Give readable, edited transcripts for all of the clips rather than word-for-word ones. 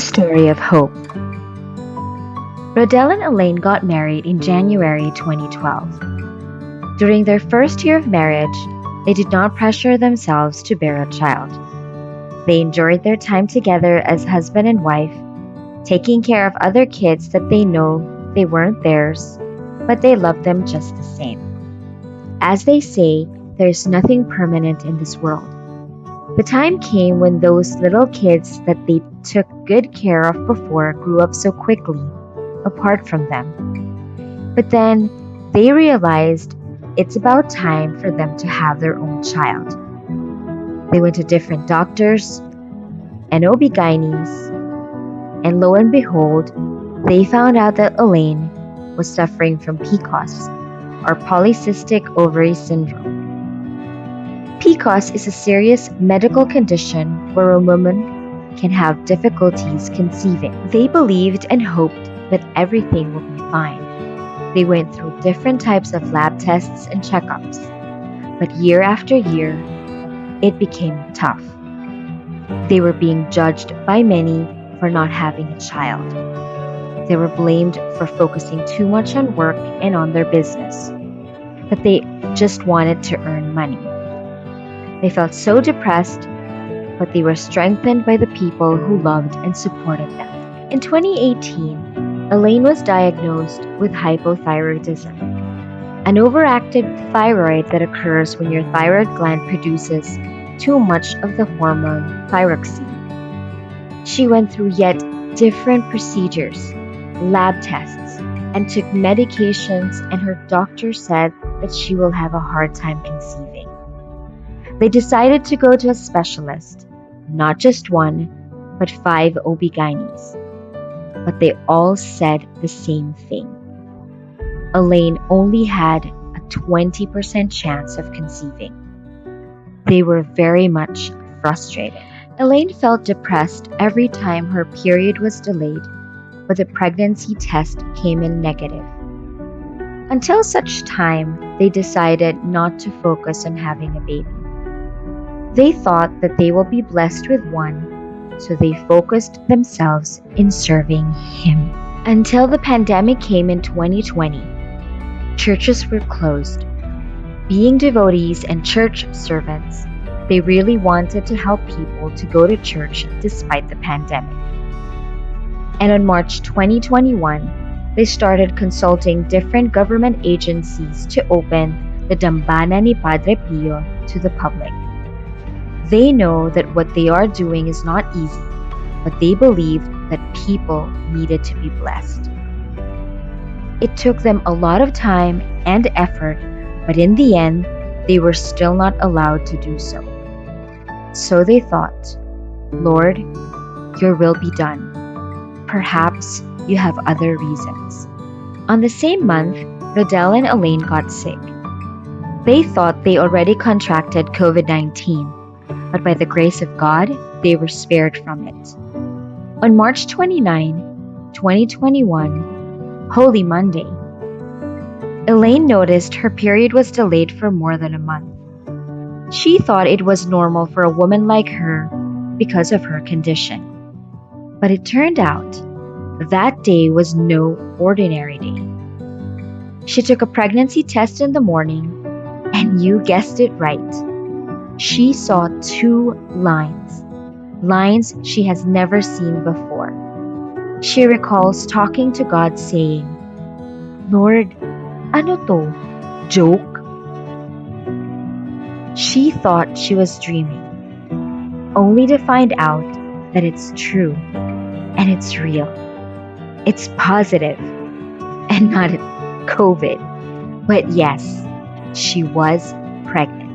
story of hope. Rodelle and Elaine got married in January 2012. During their first year of marriage, they did not pressure themselves to bear a child. They enjoyed their time together as husband and wife, taking care of other kids that they know they weren't theirs, but they loved them just the same. As they say, there's nothing permanent in this world. The time came when those little kids that they took good care of before grew up so quickly, apart from them. But then they realized it's about time for them to have their own child. They went to different doctors and OB-GYNs, and lo and behold, they found out that Elaine was suffering from PCOS, or polycystic ovary syndrome. PCOS is a serious medical condition where a woman can have difficulties conceiving. They believed and hoped that everything would be fine. They went through different types of lab tests and checkups, but year after year, it became tough. They were being judged by many for not having a child. They were blamed for focusing too much on work and on their business, that they just wanted to earn money. They felt so depressed, but they were strengthened by the people who loved and supported them. In 2018, Elaine was diagnosed with hypothyroidism, an overactive thyroid that occurs when your thyroid gland produces too much of the hormone thyroxine. She went through yet different procedures, lab tests, and took medications, and her doctor said that she will have a hard time conceiving. They decided to go to a specialist, not just one, but 5 OB-GYNs. But they all said the same thing. Elaine only had a 20% chance of conceiving. They were very much frustrated. Elaine felt depressed every time her period was delayed, but the pregnancy test came in negative. Until such time, they decided not to focus on having a baby. They thought that they will be blessed with one, so they focused themselves in serving Him. Until the pandemic came in 2020, churches were closed. Being devotees and church servants, they really wanted to help people to go to church despite the pandemic. And on March 2021, they started consulting different government agencies to open the Dambana ni Padre Pio to the public. They know that what they are doing is not easy, but they believed that people needed to be blessed. It took them a lot of time and effort, but in the end, they were still not allowed to do so. So they thought, Lord, your will be done. Perhaps you have other reasons. On the same month, Rodelle and Elaine got sick. They thought they already contracted COVID-19, but by the grace of God, they were spared from it. On March 29, 2021, Holy Monday, Elaine noticed her period was delayed for more than a month. She thought it was normal for a woman like her because of her condition. But it turned out that day was no ordinary day. She took a pregnancy test in the morning, and you guessed it right. She saw 2 lines she has never seen before. She recalls talking to God saying, Lord, ano to? Joke? She thought she was dreaming, only to find out that it's true and it's real. It's positive and not COVID. But yes, she was pregnant.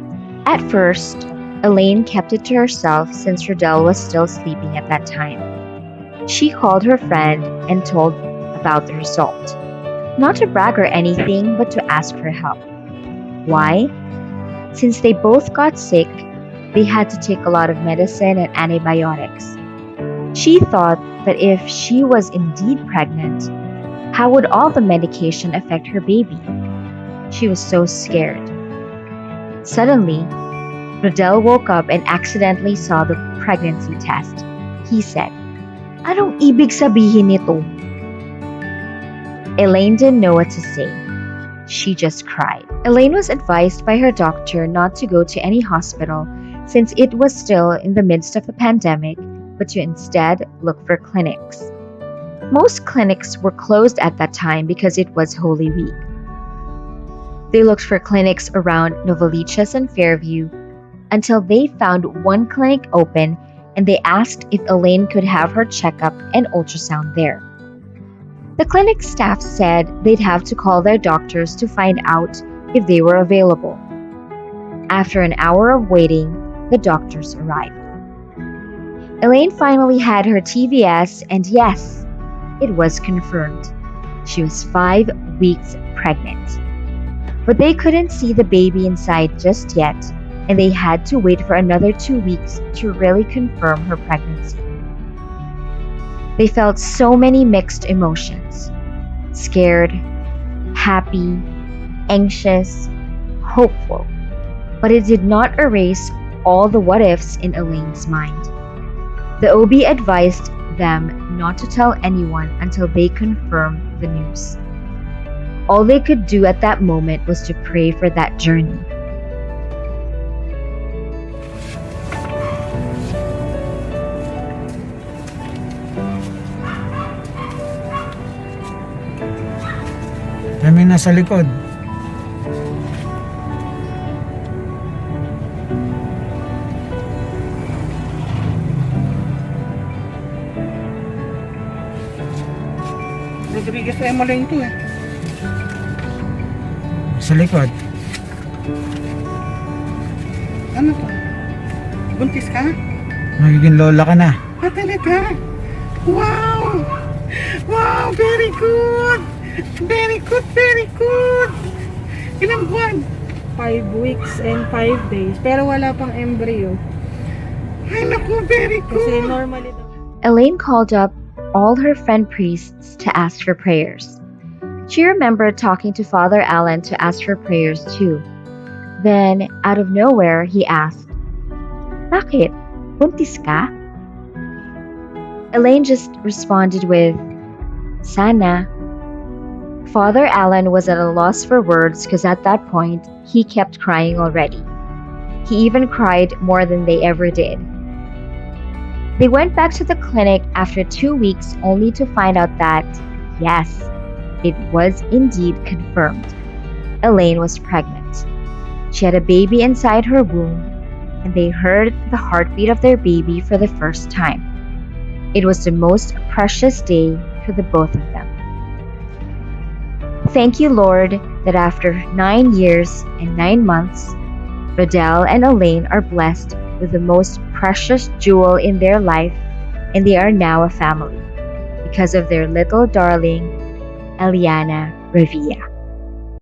At first, Elaine kept it to herself since Rodelle was still sleeping at that time. She called her friend and told about the result. Not to brag or anything, but to ask for help. Why? Since they both got sick, they had to take a lot of medicine and antibiotics. She thought that if she was indeed pregnant, how would all the medication affect her baby? She was so scared. Suddenly, Rodelle woke up and accidentally saw the pregnancy test. He said, Anong ibig sabihin nito? Elaine didn't know what to say. She just cried. Elaine was advised by her doctor not to go to any hospital since it was still in the midst of the pandemic, but to instead look for clinics. Most clinics were closed at that time because it was Holy Week. They looked for clinics around Novaliches and Fairview until they found one clinic open, and they asked if Elaine could have her checkup and ultrasound there. The clinic staff said they'd have to call their doctors to find out if they were available. After an hour of waiting, the doctors arrived. Elaine finally had her TVS, and yes, it was confirmed. She was 5 weeks pregnant. But they couldn't see the baby inside just yet, and they had to wait for another 2 weeks to really confirm her pregnancy. They felt so many mixed emotions: scared, happy, anxious, hopeful. But it did not erase all the what ifs in Elaine's mind. The OB advised them not to tell anyone until they confirmed the news. All they could do at that moment was to pray for that journey. Kami nasa likod. Rodriguez na Emily ito eh. Sa likod. Ano to? Buntis ka? Magiging lola ka na. Ah, talaga? Wow! Wow! Very good! Very good! Very good! Ilang buwan? 5 weeks and 5 days. Pero wala pang embryo. Ay naku, very Kasi good! normally, Elaine called up all her friend priests to ask for prayers. She remembered talking to Father Allen to ask for prayers too. Then, out of nowhere, he asked, "Bakit? Buntis ka?" Elaine just responded with, "Sana." Father Allen was at a loss for words because at that point, he kept crying already. He even cried more than they ever did. They went back to the clinic after 2 weeks only to find out that, yes, it was indeed confirmed. Elaine was pregnant. She had a baby inside her womb, and they heard the heartbeat of their baby for the first time. It was the most precious day for the both of them. Thank you, Lord, that after 9 years and 9 months, Rodel and Elaine are blessed with the most precious jewel in their life, and they are now a family because of their little darling, Eliana Revilla.